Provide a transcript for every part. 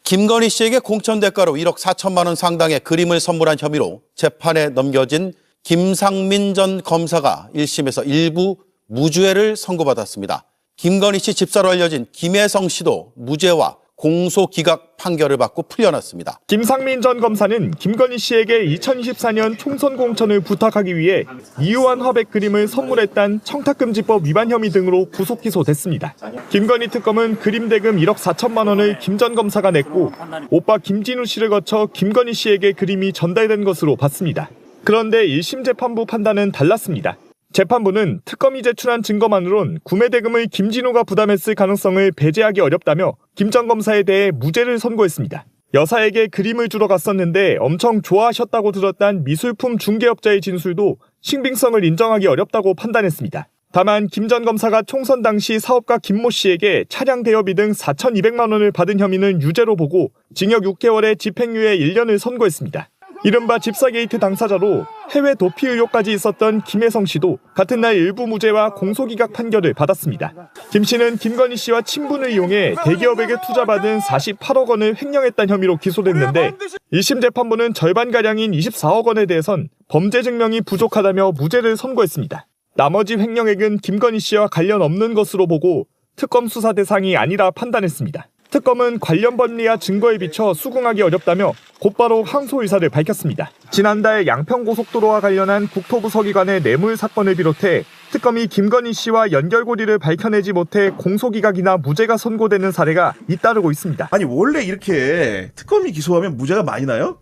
김건희 씨에게 공천 대가로 1억 4천만 원 상당의 그림을 선물한 혐의로 재판에 넘겨진 김상민 전 검사가 1심에서 일부 무죄를 선고받았습니다. 김건희 씨 집사로 알려진 김혜성 씨도 무죄와 공소기각 판결을 받고 풀려났습니다. 김상민 전 검사는 김건희 씨에게 2024년 총선 공천을 부탁하기 위해 이유한 화백 그림을 선물했다는 청탁금지법 위반 혐의 등으로 구속 기소됐습니다. 김건희 특검은 그림 대금 1억 4천만 원을 김 전 검사가 냈고 오빠 김진우 씨를 거쳐 김건희 씨에게 그림이 전달된 것으로 봤습니다. 그런데 1심 재판부 판단은 달랐습니다. 재판부는 특검이 제출한 증거만으론 구매 대금을 김진우가 부담했을 가능성을 배제하기 어렵다며 김 전 검사에 대해 무죄를 선고했습니다. 여사에게 그림을 주러 갔었는데 엄청 좋아하셨다고 들었다는 미술품 중개업자의 진술도 신빙성을 인정하기 어렵다고 판단했습니다. 다만 김 전 검사가 총선 당시 사업가 김모 씨에게 차량 대여비 등 4,200만 원을 받은 혐의는 유죄로 보고 징역 6개월에 집행유예 1년을 선고했습니다. 이른바 집사 게이트 당사자로 해외 도피 의혹까지 있었던 김혜성 씨도 같은 날 일부 무죄와 공소기각 판결을 받았습니다. 김 씨는 김건희 씨와 친분을 이용해 대기업에게 투자받은 48억 원을 횡령했다는 혐의로 기소됐는데 1심 재판부는 절반가량인 24억 원에 대해선 범죄 증명이 부족하다며 무죄를 선고했습니다. 나머지 횡령액은 김건희 씨와 관련 없는 것으로 보고 특검 수사 대상이 아니라 판단했습니다. 특검은 관련 법리와 증거에 비춰 수긍하기 어렵다며 곧바로 항소 의사를 밝혔습니다. 지난달 양평고속도로와 관련한 국토부 서기관의 뇌물 사건을 비롯해 특검이 김건희 씨와 연결고리를 밝혀내지 못해 공소기각이나 무죄가 선고되는 사례가 잇따르고 있습니다. 아니 원래 이렇게 특검이 기소하면 무죄가 많이 나요?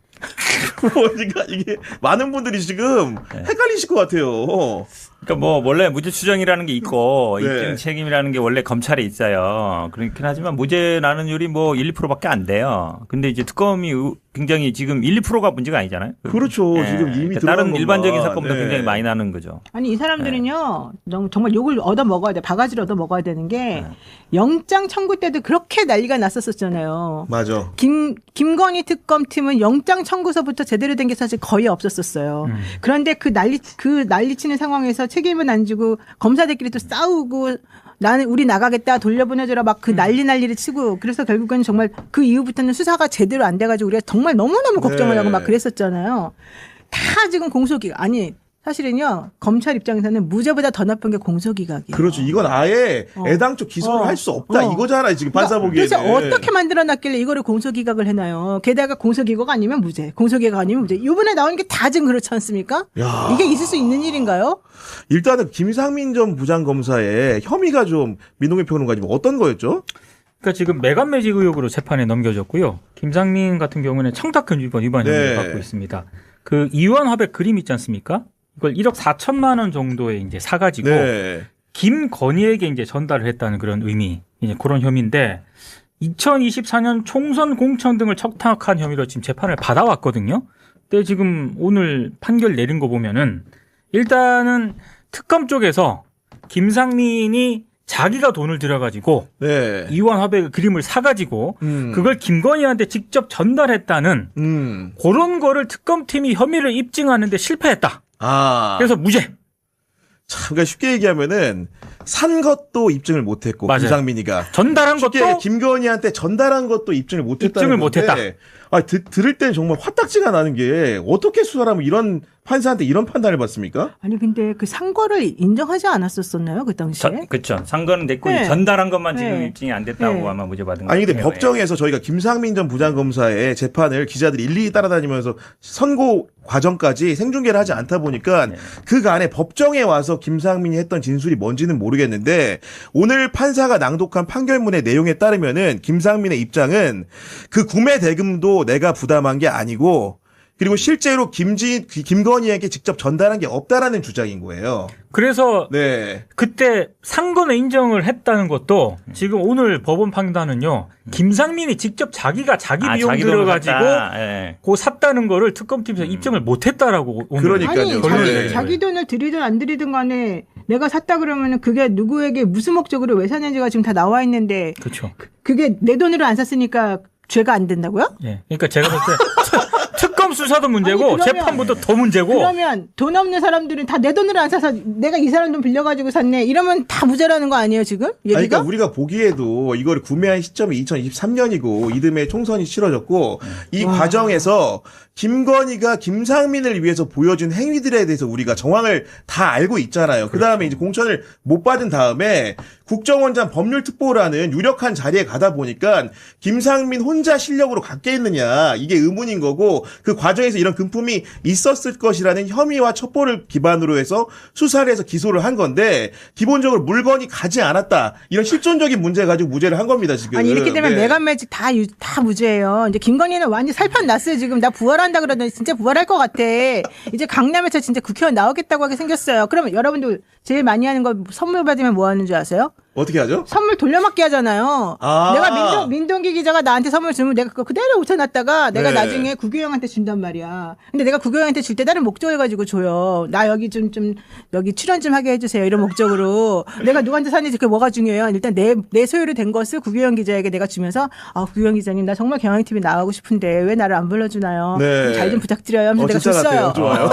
그러니까 이게 많은 분들이 지금 헷갈리실 것 같아요. 그러니까 뭐 원래 무죄 추정이라는 게 있고 네. 입증 책임이라는 게 원래 검찰에 있어요. 그렇긴 하지만 무죄 나는율이 뭐 1, 2%밖에 안 돼요. 근데 이제 특검이 굉장히 지금 1, 2%가 문제가 아니잖아요. 그렇죠. 네. 지금 이미 그러니까 들어간 다른 것만. 일반적인 사건보다 네. 굉장히 많이 나는 거죠. 아니 이 사람들은요 정말 욕을 얻어 먹어야 돼. 바가지를 얻어 먹어야 되는 게 영장 청구 때도 그렇게 난리가 났었잖아요. 맞아. 김건희 특검팀은 영장 청구서부터 제대로 된 게 사실 거의 없었었어요. 그런데 그 난리치는 상황에서 책임은 안 지고 검사들끼리 또 싸우고 나는 우리 나가겠다 돌려보내줘라 막 그 난리를 치고 그래서 결국은 정말 그 이후부터는 수사가 제대로 안 돼가지고 우리가 정말 너무너무 걱정을 네. 하고 막 그랬었잖아요. 다 지금 공소기각 아니 사실은요 검찰 입장에서는 무죄보다 더 나쁜 게 공소기각이에요. 그렇죠. 이건 아예 애당초 기소를 할 수 없다 이거잖아요. 지금 판사 보기에는. 도대체 어떻게 만들어놨길래 이거를 공소기각을 해놔요. 게다가 공소기각 아니면 무죄, 공소기각 아니면 무죄. 이번에 나오는 게 다 지금 그렇지 않습니까? 야. 이게 있을 수 있는 일인가요? 일단은 김상민 전 부장검사의 혐의가 좀 민동희 평론가님 어떤 거였죠? 그러니까 지금 매간매직 의혹으로 재판에 넘겨졌고요. 김상민 같은 경우는 청탁금지법 위반 혐의를 네. 받고 있습니다. 그 이완 화백 그림 있지 않습니까? 이걸 1억 4천만 원 정도에 이제 사가지고 네. 김건희에게 이제 전달을 했다는 그런 의미, 이제 그런 혐의인데 2024년 총선 공천 등을 청탁한 혐의로 지금 재판을 받아왔거든요. 근데 지금 오늘 판결 내린 거 보면은 일단은 특검 쪽에서 김상민이 자기가 돈을 들여가지고 네. 이완 화백 그림을 사가지고 그걸 김건희한테 직접 전달했다는 그런 거를 특검팀이 혐의를 입증하는데 실패했다. 아. 그래서 무죄. 참, 그러니까 쉽게 얘기하면은 산 것도 입증을 못했고 맞아요. 김상민이가 전달한 쉽게 것도 김건희한테 전달한 것도 입증을 못했다는 입증을 건데 못했다. 아, 들을 때 정말 화딱지가 나는 게 어떻게 수사를 하면 이런 판사한테 이런 판단을 받습니까? 아니 근데 그 상거를 인정하지 않았었었나요 그 당시에? 그렇죠. 상거는 됐고 네. 전달한 것만 지금 네. 입증이 안 됐다고 네. 아마 무죄 받은 아니 것 근데 같아요. 법정에서 저희가 김상민 전 부장검사의 재판을 기자들이 일일이 따라다니면서 선고 과정까지 생중계를 하지 않다 보니까 그 안에 법정에 와서 김상민이 했던 진술이 뭔지는 모르겠는데 오늘 판사가 낭독한 판결문의 내용에 따르면은 김상민의 입장은 그 구매 대금도 내가 부담한 게 아니고 그리고 실제로 김건희에게 직접 전달한 게 없다라는 주장인 거예요. 그래서 네. 그때 상권을 인정을 했다는 것도 지금 오늘 법원 판단은요. 김상민이 직접 자기가 자기 비용 자기 돈을 들여가지고 샀다. 예. 그 샀다는 거를 특검팀에서 입증을 못했다라고 오늘 그러니까요. 아니 네. 자기 돈을 들이든 안 들이든 간에 내가 샀다 그러면은 그게 누구에게 무슨 목적으로 왜 샀는지가 지금 다 나와 있는데 그렇죠. 그게 내 돈으로 안 샀으니까 죄가 안 된다고요? 예. 그러니까 제가 볼 때 특검 수사도 문제고 아니, 그러면- 재판부터 더 문제고. 그러면 돈 없는 사람들은 다 내 돈으로 안 사서 내가 이 사람 돈 빌려가지고 샀네. 이러면 다 무죄라는 거 아니에요 지금? 얘기가? 아니, 그러니까 우리가 보기에도 이걸 구매한 시점이 2023년이고 이듬해 총선이 치러졌고 이 과정에서 김건희가 김상민을 위해서 보여준 행위들에 대해서 우리가 정황을 다 알고 있잖아요. 그 다음에 이제 공천을 못 받은 다음에 국정원장 법률특보라는 유력한 자리에 가다 보니까 김상민 혼자 실력으로 갔겠느냐 이게 의문인 거고 그 과정에서 이런 금품이 있었을 것이라는 혐의와 첩보를 기반으로 해서 수사를 해서 기소를 한 건데 기본적으로 물건이 가지 않았다 이런 실존적인 문제 가지고 무죄를 한 겁니다 지금. 아니 이렇게 되면 네. 매간 매직 다 무죄예요. 이제 김건희는 완전 살편 났어요 지금. 나 부활한다 그러더니 진짜 부활할 것 같아. 이제 강남에서 진짜 국회의원 나오겠다고 하게 생겼어요. 그러면 여러분들 제일 많이 하는 거 선물 받으면 뭐 하는 줄 아세요? 어떻게 하죠? 선물 돌려막기 하잖아요. 아. 내가 민동기 기자가 나한테 선물 주면 내가 그거 그대로 웃혀놨다가 내가 네. 나중에 국유형한테 준단 말이야. 근데 내가 국유형한테 줄 때 다른 목적을 가지고 줘요. 나 여기 좀 여기 출연 좀 하게 해주세요. 이런 목적으로. 내가 누구한테 샀는지 그게 뭐가 중요해요. 일단 내 소유로 된 것을 국유형 기자에게 내가 주면서 국유형 기자님 나 정말 경향TV 나가고 싶은데 왜 나를 안 불러주나요? 네. 잘 좀 부탁드려요. 하면서 내가 진짜 줬어요. 같아요. 좋아요.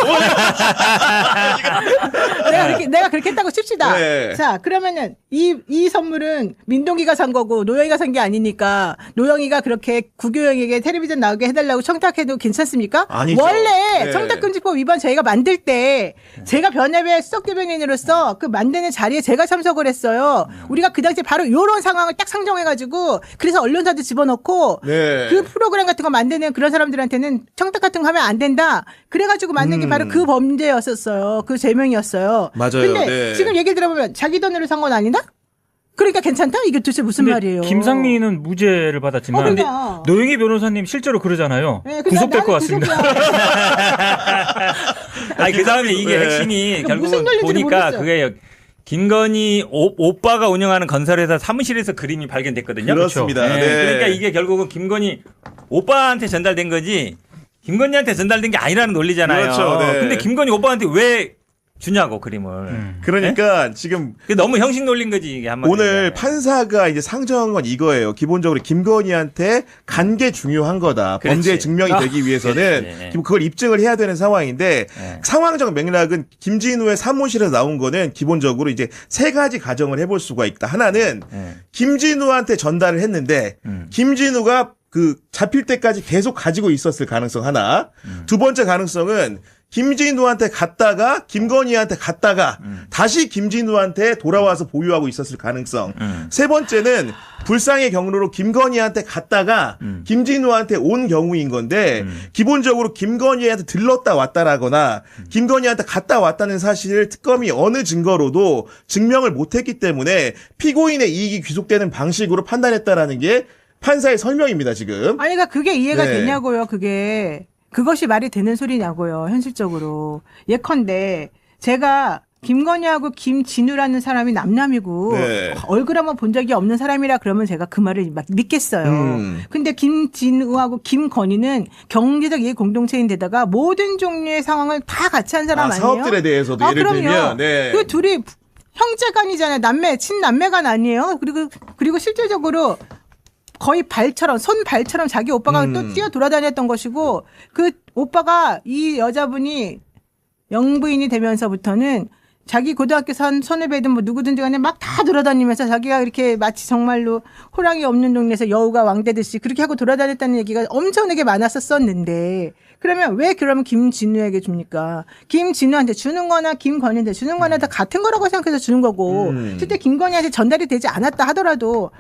내가 그렇게 했다고 칩시다. 네. 자, 그러면은 이 선물은 민동기가 산 거고 노영이가 산 게 아니니까 노영이가 그렇게 구교영에게 텔레비전 나오게 해달라고 청탁해도 괜찮습니까? 아니죠. 원래 네. 청탁금지법 위반 저희가 만들 때 제가 변협의 수석대변인으로서 그 만드는 자리에 제가 참석을 했어요. 우리가 그 당시에 바로 이런 상황을 딱 상정해가지고 그래서 언론사도 집어넣고 네. 그 프로그램 같은 거 만드는 그런 사람들한테는 청탁 같은 거 하면 안 된다. 그래가지고 만든 게 바로 그 범죄였었어요. 그 죄명이었어요. 맞아요. 근데 네. 지금 얘기를 들어보면 자기 돈으로 산 건 아니다? 그러니까 괜찮다? 이게 도대체 무슨 근데 말이에요? 김상민은 무죄를 받았지만 그러니까. 노영희 변호사님 실제로 그러잖아요. 네, 근데 구속될 나는 것 같습니다. 구속이야. 아니 그 다음에 이게 네. 핵심이 그러니까 무슨 결국은 논리인지 보니까 모르겠어요. 그게 김건희 오빠가 운영하는 건설회사 사무실에서 그림이 발견됐거든요. 그렇습니다. 네. 네. 그러니까 이게 결국은 김건희 오빠한테 전달된 거지 김건희한테 전달된 게 아니라는 논리잖아요. 그렇죠. 네. 근데 김건희 오빠한테 왜 주냐고 그림을. 그러니까 지금 그게 너무 형식 논리인 거지 이게 한마디로. 오늘 얘기하면. 판사가 이제 상정한 건 이거예요. 기본적으로 김건희한테 간 게 중요한 거다. 그렇지. 범죄 증명이 되기 위해서는 그렇지. 지금 그걸 입증을 해야 되는 상황인데 네. 상황적 맥락은 김진우의 사무실에서 나온 거는 기본적으로 이제 세 가지 가정을 해볼 수가 있다. 하나는 네. 김진우한테 전달을 했는데 김진우가 그 잡힐 때까지 계속 가지고 있었을 가능성 하나. 두 번째 가능성은 김진우한테 갔다가 김건희한테 갔다가 다시 김진우한테 돌아와서 보유하고 있었을 가능성. 세 번째는 불상의 경로로 김건희한테 갔다가 김진우한테 온 경우인 건데 기본적으로 김건희한테 들렀다 왔다라거나 김건희한테 갔다 왔다는 사실을 특검이 어느 증거로도 증명을 못했기 때문에 피고인의 이익이 귀속되는 방식으로 판단했다라는 게 판사의 설명입니다 지금. 아니, 그러니까 그게 이해가 네. 되냐고요, 그게. 그것이 말이 되는 소리냐고요, 현실적으로. 예컨대, 제가 김건희하고 김진우라는 사람이 남남이고, 네. 얼굴 한번 본 적이 없는 사람이라 그러면 제가 그 말을 막 믿겠어요. 근데 김진우하고 김건희는 경제적 이해 공동체인데다가 모든 종류의 상황을 다 같이 한 사람 아니에요? 사업들에 대해서도 예를 그럼요. 들면 네. 그 둘이 형제간이잖아요. 친남매간 아니에요? 그리고 실질적으로 거의 손 발처럼 자기 오빠가 또 뛰어 돌아다녔던 것이고 그 오빠가 이 여자분이 영부인이 되면서부터는 자기 고등학교 선후배든 뭐 누구든지 간에 막 다 돌아다니면서 자기가 이렇게 마치 정말로 호랑이 없는 동네에서 여우가 왕되듯이 그렇게 하고 돌아다녔다는 얘기가 엄청나게 많았었는데 그러면 왜 그러면 김진우에게 줍니까? 김진우한테 주는 거나 김건희한테 주는 거나 다 같은 거라고 생각해서 주는 거고 실제 김건희한테 전달이 되지 않았다 하더라도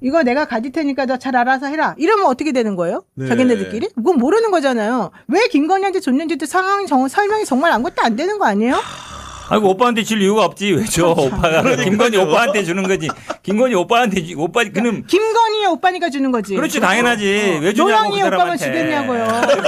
이거 내가 가질 테니까 너 잘 알아서 해라. 이러면 어떻게 되는 거예요? 네. 자기네들끼리? 그건 모르는 거잖아요. 왜 김건희한테 줬는지도 설명이 정말 아무것도 안 되는 거 아니에요? 아이고 오빠한테 줄 이유가 없지 왜 줘? 오빠가 김건희 오빠한테 주는 거지. 김건희 오빠한테 오빠 그는 김건희의 오빠니까 주는 거지. 그렇지 당연하지. 왜 주냐고 노영이 그 오빠만 사람한테. 주겠냐고요.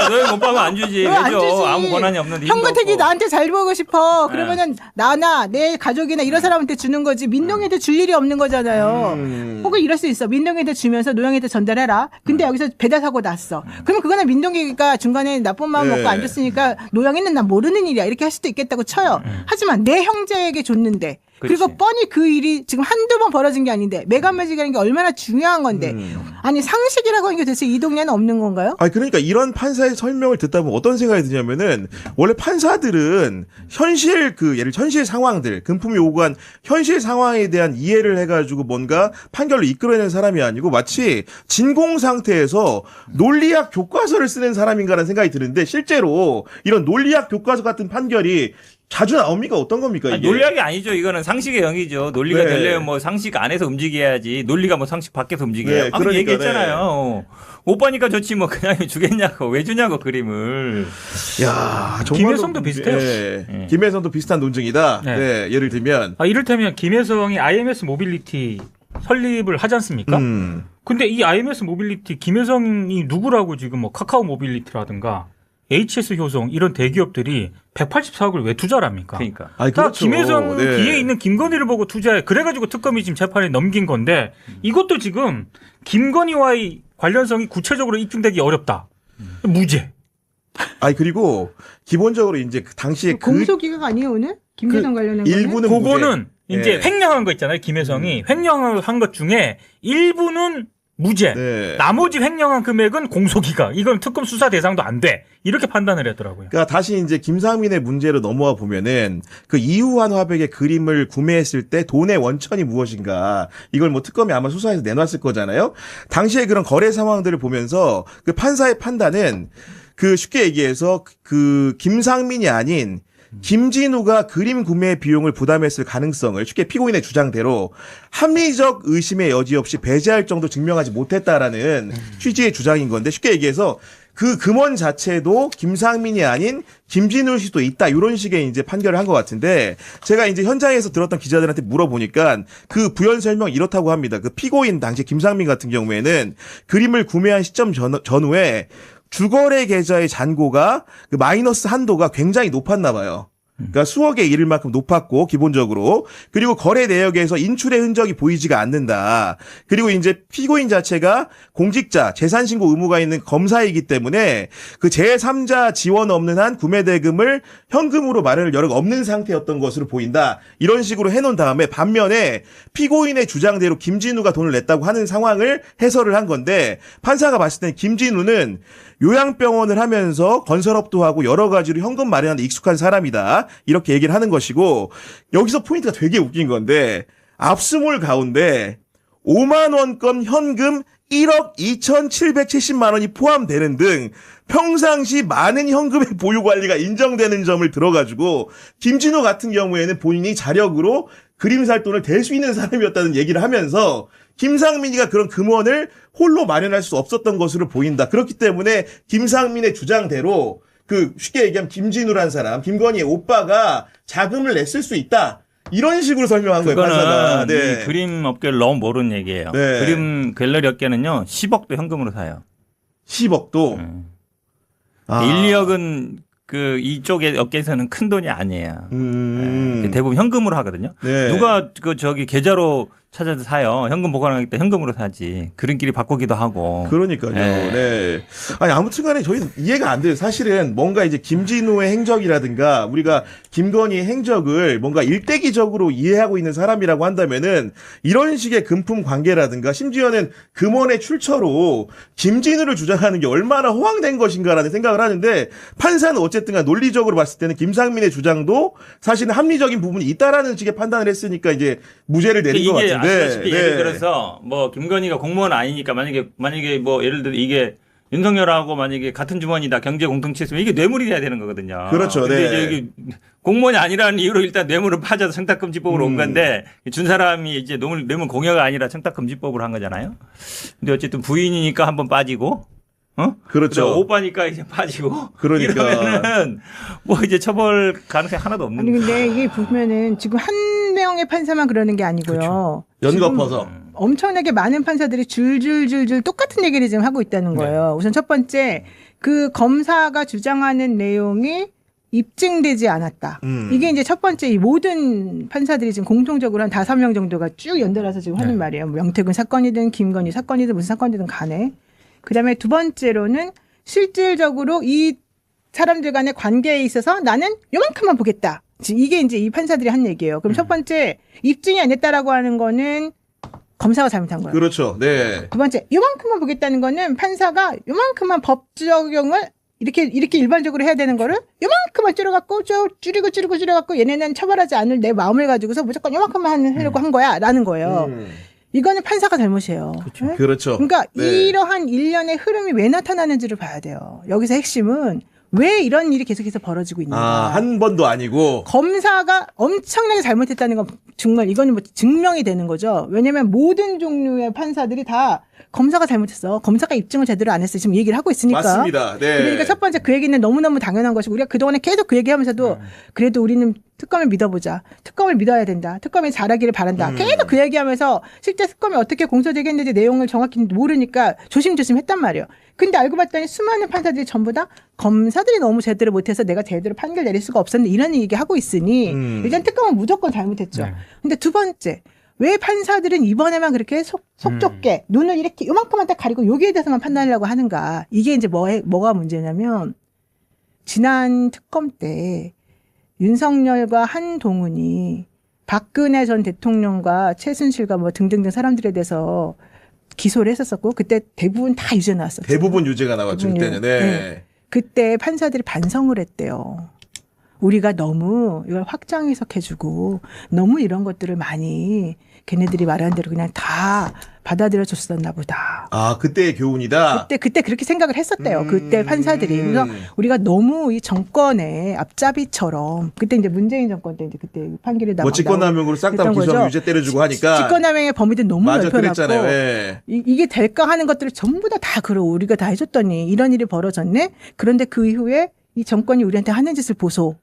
노영이 오빠만 안 주지. 왜 왜 안 줘? 주지? 아무 권한이 없는데. 힘도 형근택이 없고. 나한테 잘 보고 싶어. 그러면은 나나 내 가족이나 이런 사람한테 주는 거지. 민동이한테 줄 일이 없는 거잖아요. 혹은 이럴 수 있어. 민동이한테 주면서 노영이한테 전달해라. 근데 여기서 배달 사고 났어. 그럼 그거는 민동이가 중간에 나쁜 마음 네. 먹고 안 줬으니까 노영이는 나 모르는 일이야. 이렇게 할 수도 있겠다고 쳐요. 하지만 내 형제에게 줬는데 그렇지. 그리고 뻔히 그 일이 지금 한두 번 벌어진 게 아닌데 매간매직이라는 게 얼마나 중요한 건데 아니 상식이라고 하는 게 도대체 이 동네는 없는 건가요? 아니 그러니까 이런 판사의 설명을 듣다 보면 어떤 생각이 드냐면은 원래 판사들은 현실 예를 현실 상황들 금품이 요구한 현실 상황에 대한 이해를 해가지고 뭔가 판결로 이끌어내는 사람이 아니고 마치 진공 상태에서 논리학 교과서를 쓰는 사람인가라는 생각이 드는데 실제로 이런 논리학 교과서 같은 판결이 자주 나옵니까? 어떤 겁니까? 아니, 이게? 논리학이 아니죠. 이거는 상식의 영이죠. 논리가 네. 되려면 뭐 상식 안에서 움직여야지. 논리가 뭐 상식 밖에서 움직여야. 네, 방금 그러니까, 얘기했잖아요. 오빠니까 좋지 뭐 그냥 주겠냐고 왜 주냐고 그림을. 야, 정말로 김혜성도 비슷해요. 네. 김혜성도 비슷한 논증이다. 네. 네, 예를 들면 이를테면 김혜성이 IMS 모빌리티 설립을 하지 않습니까? 근데 이 IMS 모빌리티 김혜성이 누구라고 지금 뭐 카카오 모빌리티라든가 HS 효성 이런 대기업들이 184억을 왜 투자를 합니까? 그러니까. 아니, 다 그렇죠. 김혜성 네. 뒤에 있는 김건희를 보고 투자해. 그래가지고 특검이 지금 재판에 넘긴 건데 이것도 지금 김건희와의 관련성이 구체적으로 입증되기 어렵다. 무죄. 아니 그리고 기본적으로 이제 그 당시에 공소기각 아니에요 오늘? 김혜성 관련한 거는? 일부는 그거는 무죄. 이제 네. 횡령한 거 있잖아요. 김혜성이 횡령한 것 중에 일부는 무죄. 네. 나머지 횡령한 금액은 공소기각. 이건 특검 수사 대상도 안 돼. 이렇게 판단을 했더라고요. 그러니까 다시 이제 김상민의 문제로 넘어와 보면은 그 이후한 화백의 그림을 구매했을 때 돈의 원천이 무엇인가 이걸 뭐 특검이 아마 수사해서 내놨을 거잖아요. 당시에 그런 거래 상황들을 보면서 그 판사의 판단은 그 쉽게 얘기해서 그 김상민이 아닌 김진우가 그림 구매 비용을 부담했을 가능성을 쉽게 피고인의 주장대로 합리적 의심의 여지 없이 배제할 정도 증명하지 못했다라는 취지의 주장인 건데 쉽게 얘기해서 그 금원 자체도 김상민이 아닌 김진우 씨도 있다 이런 식의 이제 판결을 한 것 같은데 제가 이제 현장에서 들었던 기자들한테 물어보니까 그 부연 설명 이렇다고 합니다. 그 피고인 당시 김상민 같은 경우에는 그림을 구매한 시점 전후에 주거래 계좌의 잔고가 그 마이너스 한도가 굉장히 높았나 봐요. 그러니까 수억에 이를 만큼 높았고 기본적으로 그리고 거래 내역에서 인출의 흔적이 보이지가 않는다. 그리고 이제 피고인 자체가 공직자 재산신고 의무가 있는 검사이기 때문에 그 제3자 지원 없는 한 구매 대금을 현금으로 마련할 여력이 없는 상태였던 것으로 보인다. 이런 식으로 해놓은 다음에 반면에 피고인의 주장대로 김진우가 돈을 냈다고 하는 상황을 해설을 한 건데 판사가 봤을 때는 김진우는 요양병원을 하면서 건설업도 하고 여러 가지로 현금 마련하는 데 익숙한 사람이다. 이렇게 얘기를 하는 것이고 여기서 포인트가 되게 웃긴 건데 압수물 가운데 5만 원권 현금 1억 2,770만 원이 포함되는 등 평상시 많은 현금의 보유 관리가 인정되는 점을 들어가지고 김진호 같은 경우에는 본인이 자력으로 그림 살 돈을 댈 수 있는 사람이었다는 얘기를 하면서 김상민이가 그런 금원을 홀로 마련할 수 없었던 것으로 보인다. 그렇기 때문에 김상민의 주장대로 그 쉽게 얘기하면 김진우란 사람, 김건희의 오빠가 자금을 냈을 수 있다. 이런 식으로 설명한 거예요, 판사가. 그거는 네. 이 그림 업계를 너무 모르는 얘기예요. 네. 그림 갤러리 업계는요 10억도 현금으로 사요. 10억도. 아. 1, 2억은 그 이쪽의 업계에서는 큰 돈이 아니에요. 네. 대부분 현금으로 하거든요. 네. 누가 그 저기 계좌로 찾아서 사요. 현금 보관하기 때문에 현금으로 사지. 그림끼리 바꾸기도 하고. 그러니까요. 네. 네. 아니 아무튼 간에 저희는 이해가 안 돼요. 사실은 뭔가 이제 김진우의 행적이라든가 우리가 김건희의 행적을 뭔가 일대기적으로 이해하고 있는 사람이라고 한다면은 이런 식의 금품 관계라든가 심지어는 금원의 출처로 김진우를 주장하는 게 얼마나 허황된 것인가라는 생각을 하는데 판사는 어쨌든 간 논리적으로 봤을 때는 김상민의 주장도 사실은 합리적인 부분이 있다라는 식의 판단을 했으니까 이제 무죄를 내린 것 이게 같은데. 아시다시피 예를 들어서 뭐 김건희가 공무원 아니니까 만약에 뭐 예를 들어 이게 윤석열하고 만약에 같은 주머니다 경제 공동체였으면 이게 뇌물이 돼야 되는 거거든요. 그렇죠. 근데 네. 이제 여기 공무원이 아니라는 이유로 일단 뇌물을 파져서 청탁금지법으로 온 건데 준 사람이 이제 뇌물 공여가 아니라 청탁금지법으로 한 거잖아요. 근데 어쨌든 부인이니까 한번 빠지고 그렇죠. 오빠니까 이제 빠지고. 그러니까. 이러면은 뭐 이제 처벌 가능성이 하나도 없는. 아니 근데 이게 보면은 지금 한 명의 판사만 그러는 게 아니고요. 연거퍼서. 엄청나게 많은 판사들이 줄줄줄줄 똑같은 얘기를 지금 하고 있다는 거예요. 우선 첫 번째 그 검사가 주장하는 내용이 입증되지 않았다. 이게 이제 첫 번째 이 모든 판사들이 지금 공통적으로 한 5명 정도가 쭉 연달아서 지금 하는 말이에요. 뭐 명태균 사건이든 김건희 사건이든 무슨 사건이든 간에. 그다음에 두 번째로는 실질적으로 이 사람들 간의 관계에 있어서 나는 요만큼만 보겠다. 이게 이제 이 판사들이 한 얘기예요. 그럼 첫 번째 입증이 안 됐다라고 하는 거는 검사가 잘못한 거예요. 그렇죠. 네. 두 번째 요만큼만 보겠다는 거는 판사가 요만큼만 법 적용을 이렇게 일반적으로 해야 되는 거를 요만큼만 줄여갖고 줄여갖고 얘네는 처벌하지 않을 내 마음을 가지고서 무조건 요만큼만 하려고 한 거야라는 거예요. 이거는 판사가 잘못이에요. 네? 그렇죠. 그러니까 네. 이러한 일련의 흐름이 왜 나타나는지를 봐야 돼요. 여기서 핵심은 왜 이런 일이 계속해서 벌어지고 있는가. 한 번도 아니고. 검사가 엄청나게 잘못했다는 건 정말 이거는 뭐 증명이 되는 거죠. 왜냐하면 모든 종류의 판사들이 다 검사가 잘못했어. 검사가 입증을 제대로 안 했어. 지금 얘기를 하고 있으니까. 맞습니다. 네. 그러니까 첫 번째 그 얘기는 너무너무 당연한 것이고 우리가 그동안에 계속 그 얘기하면서도 그래도 우리는 특검을 믿어보자. 특검을 믿어야 된다. 특검이 잘하기를 바란다. 계속 그 얘기하면서 실제 특검이 어떻게 공소제기했는지 내용을 정확히 모르니까 조심조심 했단 말이에요. 근데 알고 봤더니 수많은 판사들이 전부 다 검사들이 너무 제대로 못해서 내가 제대로 판결 내릴 수가 없었는데 이런 얘기하고 있으니 일단 특검은 무조건 잘못했죠. 네. 근데 두 번째 왜 판사들은 이번에만 그렇게 속 좁게 눈을 이렇게 요만큼만 딱 가리고 여기에 대해서만 판단하려고 하는가. 이게 이제 뭐가 문제냐면 지난 특검 때 윤석열과 한동훈이 박근혜 전 대통령과 최순실과 뭐 등등등 사람들에 대해서 기소를 했었었고 그때 대부분 다 유죄 나왔었죠. 대부분 유죄가 나왔죠. 그때는. 네. 네. 그때 판사들이 반성을 했대요. 우리가 너무 이걸 확장 해석해주고 너무 이런 것들을 많이 걔네들이 말하는 대로 그냥 다 받아들여 줬었나 보다. 그때의 교훈이다. 그때 그렇게 생각을 했었대요. 그때 판사들이. 그래서 우리가 너무 이 정권의 앞잡이처럼 그때 이제 문재인 정권 때 이제 그때 판결이 나오고 직권남용으로 싹 다 기소하면 유죄 때려주고 하니까. 직권남용의 범위도 너무 맞아, 넓혀놨고 그랬잖아요. 네. 이게 될까 하는 것들을 전부 다 그러 우리가 다 해줬더니 이런 일이 벌어졌네. 그런데 그 이후에 이 정권이 우리한테 하는 짓을 보소.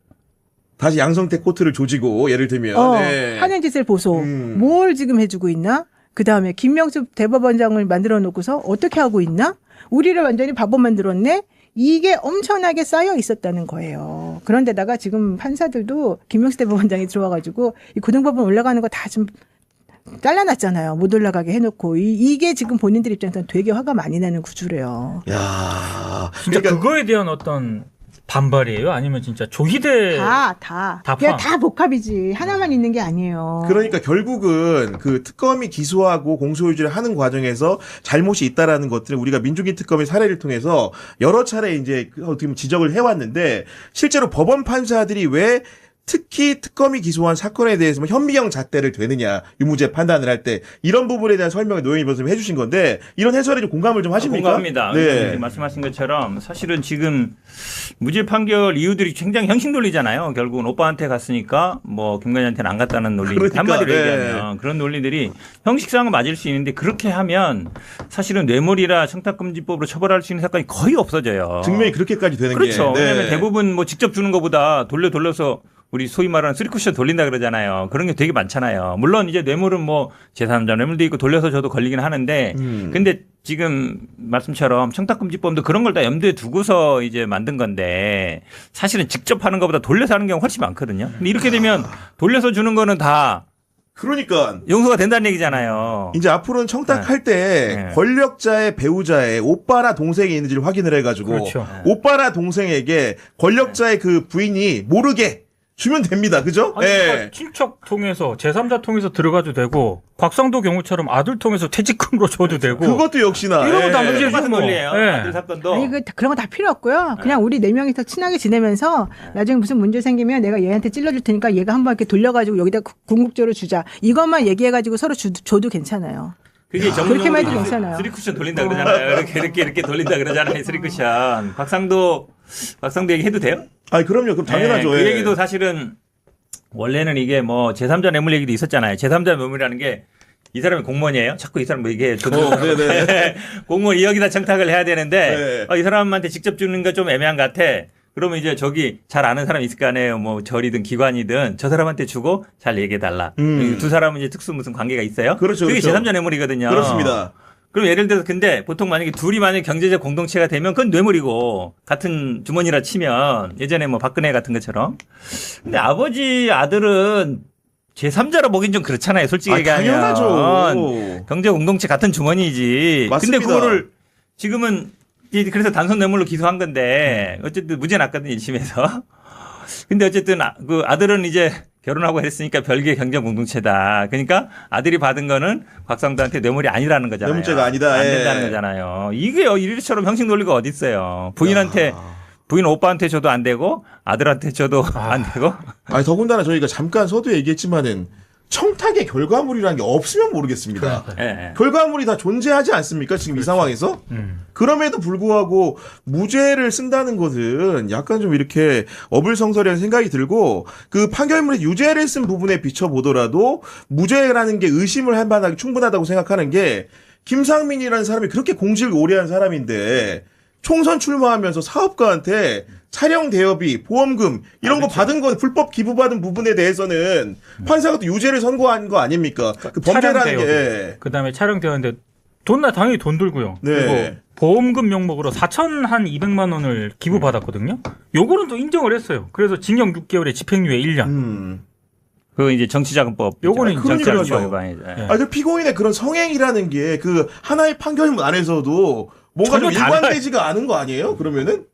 다시 양성태 코트를 조지고 예를 들면 네. 하는 짓을 보소. 뭘 지금 해주고 있나? 그다음에 김명수 대법원장을 만들어 놓고서 어떻게 하고 있나? 우리를 완전히 바보 만들었네. 이게 엄청나게 쌓여 있었다는 거예요. 그런데다가 지금 판사들도 김명수 대법원장이 들어와가지고 이 고등법원 올라가는 거 다 좀 잘라놨잖아요. 못 올라가게 해놓고 이게 지금 본인들 입장에서는 되게 화가 많이 나는 구조래요. 야, 진짜 그거에 대한 어떤 반발이에요? 아니면 진짜 조희대 다 다 그냥 포함. 다 복합이지. 하나만 있는 게 아니에요. 그러니까 결국은 그 특검이 기소하고 공소유지를 하는 과정에서 잘못이 있다라는 것들을 우리가 민중기 특검의 사례를 통해서 여러 차례 이제 어떻게 보면 지적을 해왔는데 실제로 법원 판사들이 왜 특히 특검이 기소한 사건에 대해서 현미경 잣대를 되느냐 유무죄 판단을 할 때 이런 부분에 대한 설명을 노영희 변호사님이 해주신 건데 이런 해설에 좀 공감을 좀 하십니까? 공감합니다. 네. 말씀하신 것처럼 사실은 지금 무죄 판결 이유들이 굉장히 형식 논리잖아요. 결국은 오빠한테 갔으니까 뭐 김건희한테는 안 갔다는 논리. 그러니까, 한마디로 네. 얘기하면 그런 논리들이 형식상은 맞을 수 있는데 그렇게 하면 사실은 뇌물이나 청탁금지법으로 처벌할 수 있는 사건이 거의 없어져요. 증명이 그렇게까지 되는 그렇죠. 게. 네. 왜냐하면 대부분 뭐 직접 주는 것보다 돌려서 우리 소위 말하는 쓰리쿠션 돌린다 그러잖아요. 그런 게 되게 많잖아요. 물론 이제 뇌물은 뭐 제3자 뇌물도 있고 돌려서 줘도 걸리긴 하는데 근데 지금 말씀처럼 청탁금지법도 그런 걸 다 염두에 두고서 이제 만든 건데 사실은 직접 하는 것보다 돌려서 하는 경우가 훨씬 많거든요. 근데 이렇게 되면 돌려서 주는 거는 다 그러니까 용서가 된다는 얘기잖아요. 이제 앞으로는 청탁할 때 네. 권력자의 배우자의 오빠나 동생이 있는지를 확인을 해가지고 그렇죠. 오빠나 동생에게 권력자의 그 부인이 모르게 주면 됩니다. 그죠? 아니, 예. 그러니까 친척 통해서 제3자 통해서 들어가도 되고 곽상도 경우처럼 아들 통해서 퇴직금으로 줘도 되고 그것도 역시나 이런 거 다 예. 문제죠. 똑같은 뭐. 논리예요. 네. 아들 사건도. 아니 그런 거 다 필요 없고요. 그냥 우리 네 명이서 친하게 지내면서 나중에 무슨 문제 생기면 내가 얘한테 찔러줄 테니까 얘가 한번 이렇게 돌려가지고 여기다 궁극적으로 주자. 이것만 얘기해가지고 서로 줘도 괜찮아요. 그게 그렇게만 해도 괜찮아요. 쓰리쿠션 돌린다 그러잖아요. 이렇게 돌린다 그러잖아요. 쓰리쿠션. 박상도 얘기 해도 돼요? 아니 그럼요. 그럼 당연하죠. 네, 그 예. 얘기도 사실은 원래는 이게 뭐 제3자 뇌물 얘기도 있었잖아요. 제3자 뇌물이라는 게 이 사람이 공무원이에요? 자꾸 이 사람 뭐 얘기해요. 네네. 공무원 여기다 청탁을 해야 되는데 네. 이 사람한테 직접 주는 거 좀 애매한 것 같아. 그러면 이제 저기 잘 아는 사람이 있을 거 아니에요. 뭐 절이든 기관이든 저 사람한테 주고 잘 얘기해달라. 두 사람은 이제 특수 무슨 관계가 있어요? 그렇죠, 그게 그렇죠. 제3자 뇌물이거든요. 그렇습니다. 그럼 예를 들어서 근데 보통 만약에 둘이 만약에 경제적 공동체가 되면 그건 뇌물이고 같은 주머니라 치면 예전에 뭐 박근혜 같은 것처럼. 근데 아버지 아들은 제3자로 보긴 좀 그렇잖아요. 솔직히 얘기하면. 당연하죠. 경제 공동체 같은 주머니지. 맞습니다. 근데 그거를 지금은 그래서 단순 뇌물로 기소한 건데 어쨌든 무죄 났거든요. 1심에서. 근데 어쨌든 그 아들은 이제 결혼하고 했으니까 별개 경제 공동체다. 그러니까 아들이 받은 거는 곽상도한테 뇌물이 아니라는 거잖아요. 뇌물죄가 아니다. 안 예. 된다는 거잖아요. 이게 이리처럼 형식 논리가 어디 있어요. 부인 오빠한테 줘도 안 되고 아들한테 줘도 안 되고. 아니 더군다나 저희가 잠깐 서두에 얘기했지만은 청탁의 결과물이라는 게 없으면 모르겠습니다. 예. 결과물이 다 존재하지 않습니까? 지금 이 상황에서? 그럼에도 불구하고 무죄를 쓴다는 것은 약간 좀 이렇게 어불성설이라는 생각이 들고 그 판결문에 유죄를 쓴 부분에 비춰보더라도 무죄라는 게 의심을 할 만하게 충분하다고 생각하는 게 김상민이라는 사람이 그렇게 공직을 오래 한 사람인데 총선 출마하면서 사업가한테 촬영 대여비, 보험금 이런 거 받은 건 불법 기부받은 부분에 대해서는 판사가 또 유죄를 선고한 거 아닙니까? 그 범죄라는 게. 그다음에 촬영되었는데 당연히 돈 들고요. 네. 그리고 보험금 명목으로 4,200만 원을 기부받았거든요. 요거는 또 인정을 했어요. 그래서 징역 6개월에 집행유예 1년. 그 이제 정치자금법. 요거는 그러니까요. 정치자금법 위반이죠. 예. 그 피고인의 그런 성행이라는 게 그 하나의 판결문 안에서도 뭔가 좀 전혀 달라요. 일관되지가 않은 거 아니에요? 그러면은?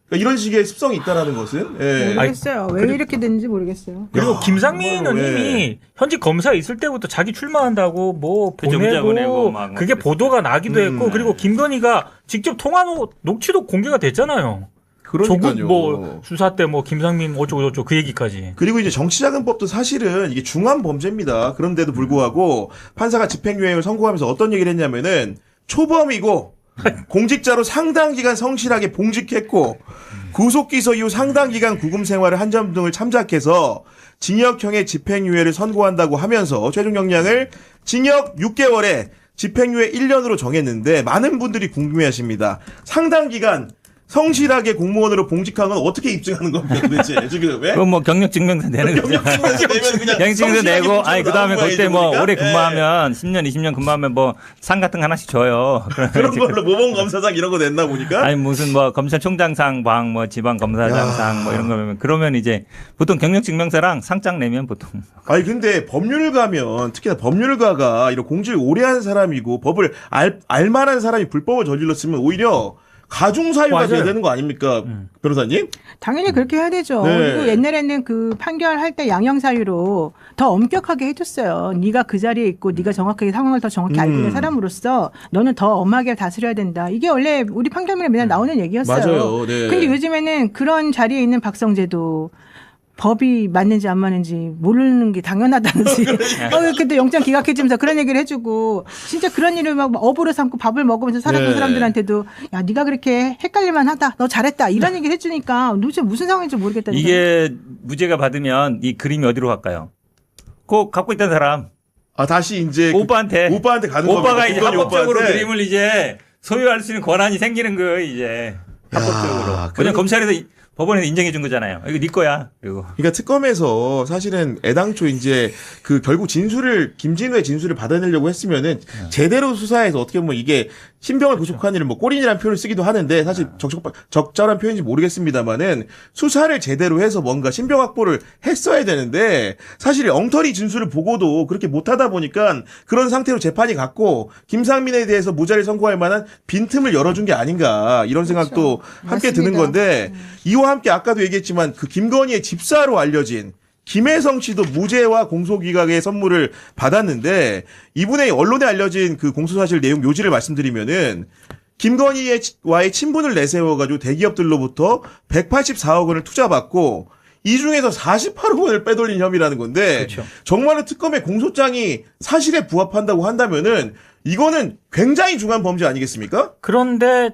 그러니까 이런 식의 습성이 있다라는 것은. 예. 모르겠어요. 왜 이렇게 됐는지 모르겠어요. 그리고 야, 김상민은 정말로, 이미 현직 검사에 있을 때부터 자기 출마한다고 뭐 그죠, 문자 보내고 보내고 막 그게 그랬어요. 보도가 나기도 했고 그리고 김건희가 직접 통화 녹취도 공개가 됐잖아요. 그러니까요. 조국 뭐 수사 때 뭐 김상민 어쩌고 저쩌고 그 얘기까지. 그리고 이제 정치자금법도 사실은 이게 중한 범죄입니다. 그런데도 불구하고 판사가 집행유예를 선고하면서 어떤 얘기를 했냐면은 초범이고 공직자로 상당 기간 성실하게 봉직했고 구속기소 이후 상당 기간 구금 생활을 한 점 등을 참작해서 징역형의 집행유예를 선고한다고 하면서 최종 형량을 징역 6개월에 집행유예 1년으로 정했는데 많은 분들이 궁금해하십니다. 상당 기간 성실하게 공무원으로 봉직한 건 어떻게 입증하는 겁니까 도대체 지금 왜? 그건 뭐 경력 증명서 내는 거죠. 경력 증명서 내고 아니 그다음에 그때 뭐 오래 근무하면 10년 20년 근무하면 뭐 상 같은 거 하나씩 줘요. 그런 걸로 모범검사상 이런 거 냈나 보니까. 아니 무슨 뭐 검찰총장상 방 뭐 지방검사장상 뭐 이런 거면 그러면 이제 보통 경력 증명서랑 상장 내면 보통 아니 근데 법률가면 특히나 법률가가 이런 공직을 오래 한 사람이고 법을 알만한 사람이 불법을 저질렀으면 오히려 가중사유가 돼야 되는 거 아닙니까 변호사님? 당연히 그렇게 해야 되죠. 네. 그리고 옛날에는 그 판결할 때 양형사유로 더 엄격하게 해줬어요. 네가 그 자리에 있고 네가 정확하게 상황을 더 정확히 알고 있는 사람으로서 너는 더 엄하게 다스려야 된다. 이게 원래 우리 판결문에 맨날 나오는 얘기였어요. 맞아요. 네. 근데 요즘에는 그런 자리에 있는 박성재도 법이 맞는지 안 맞는지 모르는 게 당연하다는지. 그때 영장 기각해주면서 그런 얘기를 해주고 진짜 그런 일을 막 업으로 삼고 밥을 먹으면서 살았던 네. 사람들한테도 야 네가 그렇게 헷갈릴만 하다. 너 잘했다. 이런 얘기를 해주니까 도대체 무슨 상황인지 모르겠다는 거예요. 이게 무죄가 받으면 이 그림이 어디로 갈까요? 꼭 갖고 있던 사람 아 다시 이제 오빠한테 가는 오빠가 겁니다. 이제 김건희 합법적으로 오빠한테. 그림을 이제 소유할 수 있는 권한이 생기는 거예요 이제 합법적으로. 그냥 검찰에서 법원에서 인정해 준 거잖아요. 이거 네 거야. 그리고 그러니까 특검에서 사실은 애당초 이제 그 결국 김진우의 진술을 받아내려고 했으면은 제대로 수사해서 어떻게 보면 이게 신병을 구속한 일을 뭐 꼬린이라는 표현을 쓰기도 하는데 사실 적절한 표현인지 모르겠습니다만은 수사를 제대로 해서 뭔가 신병 확보를 했어야 되는데 사실 엉터리 진술을 보고도 그렇게 못하다 보니까 그런 상태로 재판이 갔고 김상민에 대해서 무죄를 선고할 만한 빈틈을 열어준 게 아닌가 이런 생각도 함께 드는 맞습니다. 건데 이와 함께 아까도 얘기했지만 그 김건희의 집사로 알려진 김혜성 씨도 무죄와 공소기각의 선물을 받았는데 이분의 언론에 알려진 그 공소사실 내용 묘지를 말씀드리면은 김건희와의 친분을 내세워가지고 대기업들로부터 184억 원을 투자받고 이 중에서 48억 원을 빼돌린 혐의라는 건데 그렇죠. 정말로 특검의 공소장이 사실에 부합한다고 한다면은 이거는 굉장히 중한 범죄 아니겠습니까? 그런데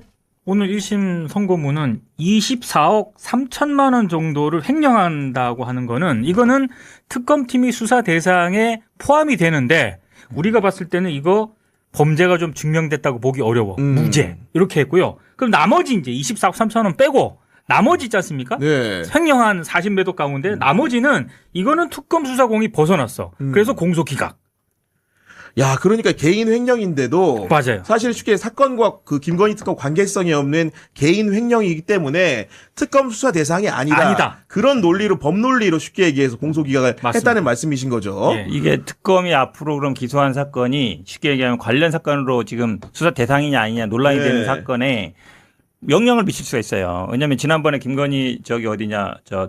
오늘 1심 선고문은 24억 3천만 원 정도를 횡령한다고 하는 거는 이거는 특검팀이 수사 대상에 포함이 되는데 우리가 봤을 때는 이거 범죄가 좀 증명됐다고 보기 어려워. 무죄. 이렇게 했고요. 그럼 나머지 이제 24억 3천 원 빼고 나머지 있지 않습니까? 네. 횡령한 40매도 가운데 나머지는 이거는 특검 수사공이 벗어났어. 그래서 공소 기각. 야, 그러니까 개인 횡령인데도 맞아요. 사실 쉽게 사건과 그 김건희 특검 관계성이 없는 개인 횡령이기 때문에 특검 수사 대상이 아니다. 그런 논리로 법 논리로 쉽게 얘기해서 공소기각을 맞습니다. 했다는 말씀이신 거죠. 예. 이게 특검이 앞으로 그럼 기소한 사건이 쉽게 얘기하면 관련 사건으로 지금 수사 대상이냐 아니냐 논란이 네. 되는 사건에 영향을 미칠 수가 있어요. 왜냐하면 지난번에 김건희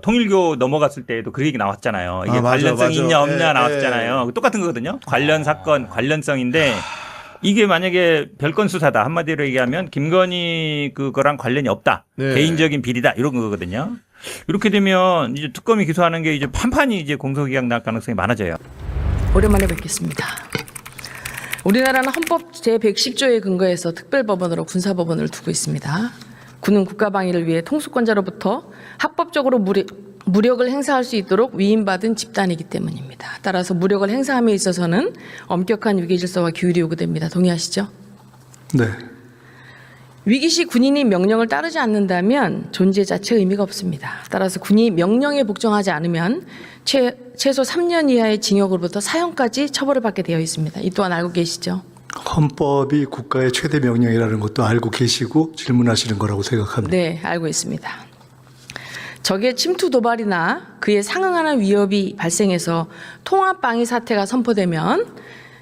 통일교 넘어갔을 때에도 그 얘기 나왔잖아요. 이게 관련성이 있냐 없냐 나왔잖아요. 똑같은 거거든요. 관련 사건 관련성인데 이게 만약에 별건 수사다 한마디로 얘기하면 김건희 그거랑 관련이 없다. 개인적인 비리다 이런 거거든요. 이렇게 되면 이제 특검이 기소하는 게 이제 판판이 이제 공소기각 날 가능성이 많아져요. 오랜만에 뵙겠습니다. 우리나라는 헌법 제110조에 근거해서 특별법원으로 군사법원을 두고 있습니다. 군은 국가방위를 위해 통수권자로부터 합법적으로 무력을 행사할 수 있도록 위임받은 집단이기 때문입니다. 따라서 무력을 행사함에 있어서는 엄격한 위계질서와 규율이 요구됩니다. 동의하시죠? 네. 위기시 군인이 명령을 따르지 않는다면 존재 자체의 의미가 없습니다. 따라서 군이 명령에 복종하지 않으면 최소 3년 이하의 징역으로부터 사형까지 처벌을 받게 되어 있습니다. 이 또한 알고 계시죠? 헌법이 국가의 최대 명령이라는 것도 알고 계시고 질문하시는 거라고 생각합니다. 네, 알고 있습니다. 적의 침투 도발이나 그에 상응하는 위협이 발생해서 통합방위 사태가 선포되면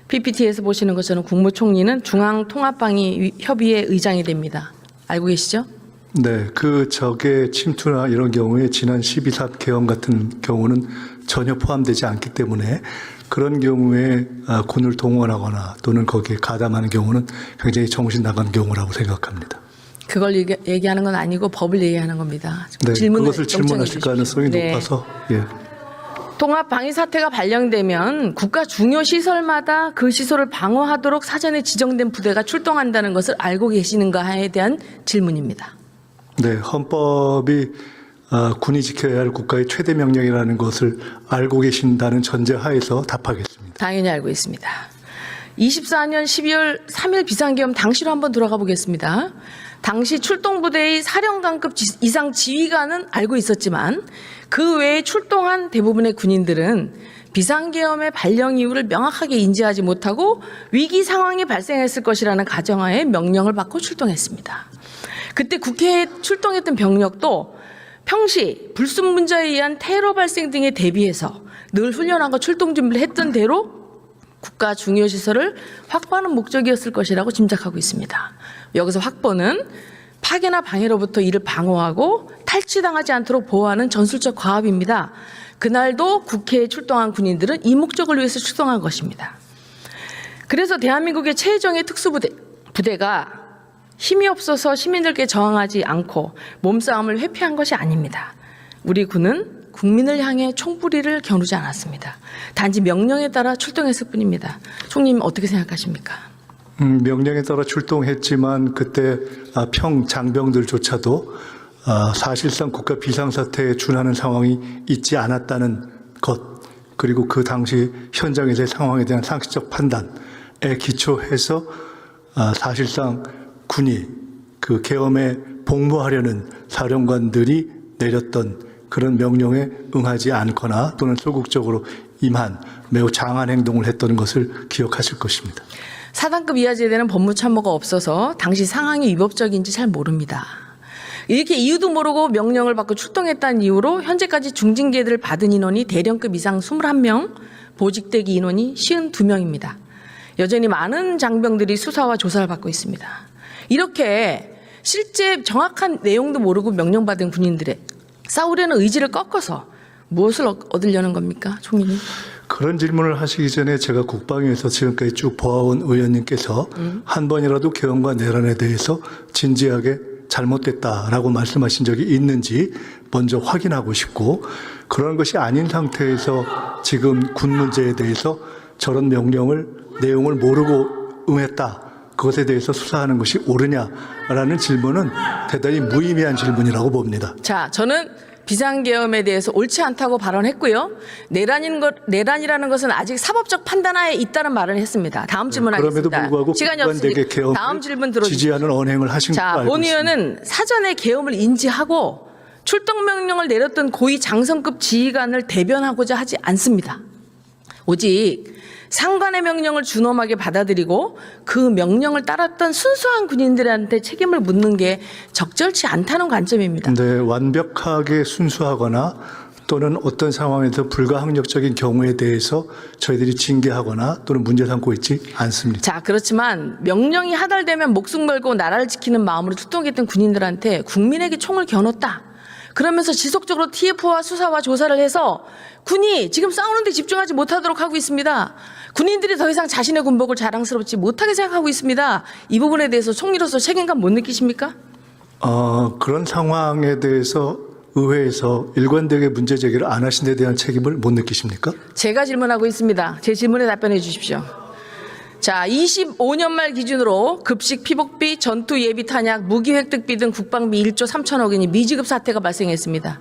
PPT에서 보시는 것처럼 국무총리는 중앙통합방위협의회 의장이 됩니다. 알고 계시죠? 네, 그 적의 침투나 이런 경우에 지난 12.3 개헌 같은 경우는 전혀 포함되지 않기 때문에 그런 경우에 군을 동원하거나 또는 거기에 가담하는 경우는 굉장히 정신 나간 경우라고 생각합니다. 그걸 얘기하는 건 아니고 법을 얘기하는 겁니다. 네, 그것을 질문하실 가능성이 네. 높아서 예. 통합 방위 사태가 발령되면 국가 중요 시설마다 그 시설을 방어하도록 사전에 지정된 부대가 출동한다는 것을 알고 계시는가에 대한 질문입니다. 네, 헌법이 군이 지켜야 할 국가의 최대 명령이라는 것을 알고 계신다는 전제하에서 답하겠습니다. 당연히 알고 있습니다. 24년 12월 3일 비상계엄 당시로 한번 돌아가 보겠습니다. 당시 출동부대의 사령관급 이상 지휘관은 알고 있었지만 그 외에 출동한 대부분의 군인들은 비상계엄의 발령 이유를 명확하게 인지하지 못하고 위기 상황이 발생했을 것이라는 가정하에 명령을 받고 출동했습니다. 그때 국회에 출동했던 병력도 평시 불순문자에 의한 테러 발생 등에 대비해서 늘 훈련하고 출동 준비를 했던 대로 국가 중요 시설을 확보하는 목적이었을 것이라고 짐작하고 있습니다. 여기서 확보는 파괴나 방해로부터 이를 방어하고 탈취당하지 않도록 보호하는 전술적 과업입니다. 그날도 국회에 출동한 군인들은 이 목적을 위해서 출동한 것입니다. 그래서 대한민국의 최정예 특수부대가 힘이 없어서 시민들께 저항하지 않고 몸싸움을 회피한 것이 아닙니다. 우리 군은 국민을 향해 총부리를 겨누지 않았습니다. 단지 명령에 따라 출동했을 뿐입니다. 총님 어떻게 생각하십니까? 명령에 따라 출동했지만 그때 평장병들조차도 사실상 국가 비상사태에 준하는 상황이 있지 않았다는 것, 그리고 그 당시 현장에서의 상황에 대한 상식적 판단에 기초해서 사실상 군이 그 계엄에 복무하려는 사령관들이 내렸던 그런 명령에 응하지 않거나 또는 소극적으로 임한 매우 장한 행동을 했던 것을 기억하실 것입니다. 사단급 이하 제대는 법무참모가 없어서 당시 상황이 위법적인지 잘 모릅니다. 이렇게 이유도 모르고 명령을 받고 출동했다는 이유로 현재까지 중징계를 받은 인원이 대령급 이상 21명, 보직대기 인원이 52명입니다. 여전히 많은 장병들이 수사와 조사를 받고 있습니다. 이렇게 실제 정확한 내용도 모르고 명령받은 군인들의 싸우려는 의지를 꺾어서 무엇을 얻으려는 겁니까, 총리님? 그런 질문을 하시기 전에 제가 국방위에서 지금까지 쭉 보아온 의원님께서 한 번이라도 계엄과 내란에 대해서 진지하게 잘못됐다라고 말씀하신 적이 있는지 먼저 확인하고 싶고, 그런 것이 아닌 상태에서 지금 군 문제에 대해서 저런 내용을 모르고 응했다, 그것에 대해서 수사하는 것이 옳으냐라는 질문은 대단히 무의미한 질문이라고 봅니다. 자, 저는 비상계엄에 대해서 옳지 않다고 발언했고요. 내란이라는 것은 아직 사법적 판단하에 있다는 말을 했습니다. 다음 질문하겠습니다. 그럼에도 불구하고 시간이 국관되게 없으니 계엄을 다음 질문 들어주십시오. 지지하는 언행을 하신 걸로 자, 알고 본 있습니다. 의원은 사전에 계엄을 인지하고 출동 명령을 내렸던 고위 장성급 지휘관을 대변하고자 하지 않습니다. 오직 상관의 명령을 준엄하게 받아들이고 그 명령을 따랐던 순수한 군인들한테 책임을 묻는 게 적절치 않다는 관점입니다. 네, 완벽하게 순수하거나 또는 어떤 상황에서 불가항력적인 경우에 대해서 저희들이 징계하거나 또는 문제 삼고 있지 않습니다. 자, 그렇지만 명령이 하달되면 목숨 걸고 나라를 지키는 마음으로 출동했던 군인들한테 국민에게 총을 겨눴다. 그러면서 지속적으로 TF와 수사와 조사를 해서 군이 지금 싸우는 데 집중하지 못하도록 하고 있습니다. 군인들이 더 이상 자신의 군복을 자랑스럽지 못하게 생각하고 있습니다. 이 부분에 대해서 총리로서 책임감 못 느끼십니까? 그런 상황에 대해서 의회에서 일관되게 문제 제기를 안 하신 데 대한 책임을 못 느끼십니까? 제가 질문하고 있습니다. 제 질문에 답변해 주십시오. 자, 25년 말 기준으로 급식 피복비, 전투 예비 탄약, 무기 획득비 등 국방비 1조 3천억 원이 미지급 사태가 발생했습니다.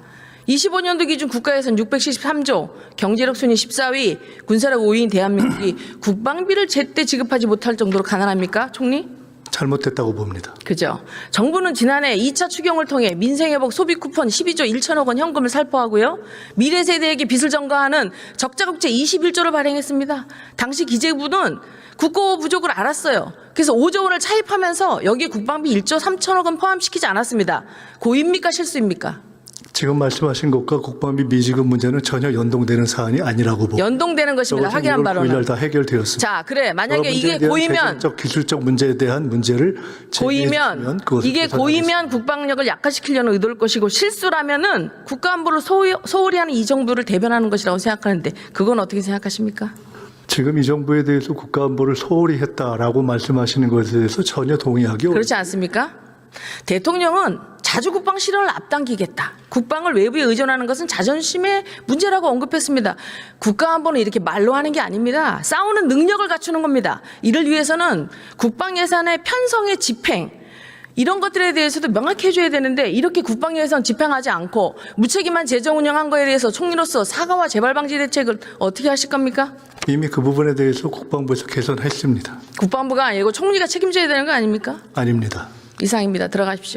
25년도 기준 국가 예산 673조, 경제력 순위 14위, 군사력 5위인 대한민국이 국방비를 제때 지급하지 못할 정도로 가난합니까, 총리? 잘못됐다고 봅니다. 그죠. 정부는 지난해 2차 추경을 통해 민생회복 소비 쿠폰 12조 1천억 원 현금을 살포하고요. 미래 세대에게 빚을 전가하는 적자국채 21조를 발행했습니다. 당시 기재부는 국고 부족을 알았어요. 그래서 5조 원을 차입하면서 여기에 국방비 1조 3천억 원 포함시키지 않았습니다. 고의입니까 실수입니까? 지금 말씀하신 것과 국방비 미지급 문제는 전혀 연동되는 사안이 아니라고 보고 연동되는 것입니다. 확인한 바로는. 9일 다 해결되었습니다. 자, 그래. 만약에 이게 고의면 재정적 기술적 문제에 대한 문제를 고의면 이게 고의면 국방력을 약화시키려는 의도일 것이고 실수라면은 국가안보를 소홀히 하는 이 정부를 대변하는 것이라고 생각하는데 그건 어떻게 생각하십니까? 지금 이 정부에 대해서 국가안보를 소홀히 했다라고 말씀하시는 것에 대해서 전혀 동의하기 어렵습니다. 그렇지 않습니까? 대통령은 자주 국방 실현을 앞당기겠다. 국방을 외부에 의존하는 것은 자존심의 문제라고 언급했습니다. 국가안보는 이렇게 말로 하는 게 아닙니다. 싸우는 능력을 갖추는 겁니다. 이를 위해서는 국방 예산의 편성의 집행 이런 것들에 대해서도 명확히 해줘야 되는데 이렇게 국방 예산 집행하지 않고 무책임한 재정 운영한 거에 대해서 총리로서 사과와 재발 방지 대책을 어떻게 하실 겁니까? 이미 그 부분에 대해서 국방부에서 개선했습니다. 국방부가 아니고 총리가 책임져야 되는 거 아닙니까? 아닙니다. 이상입니다. 들어가십시오.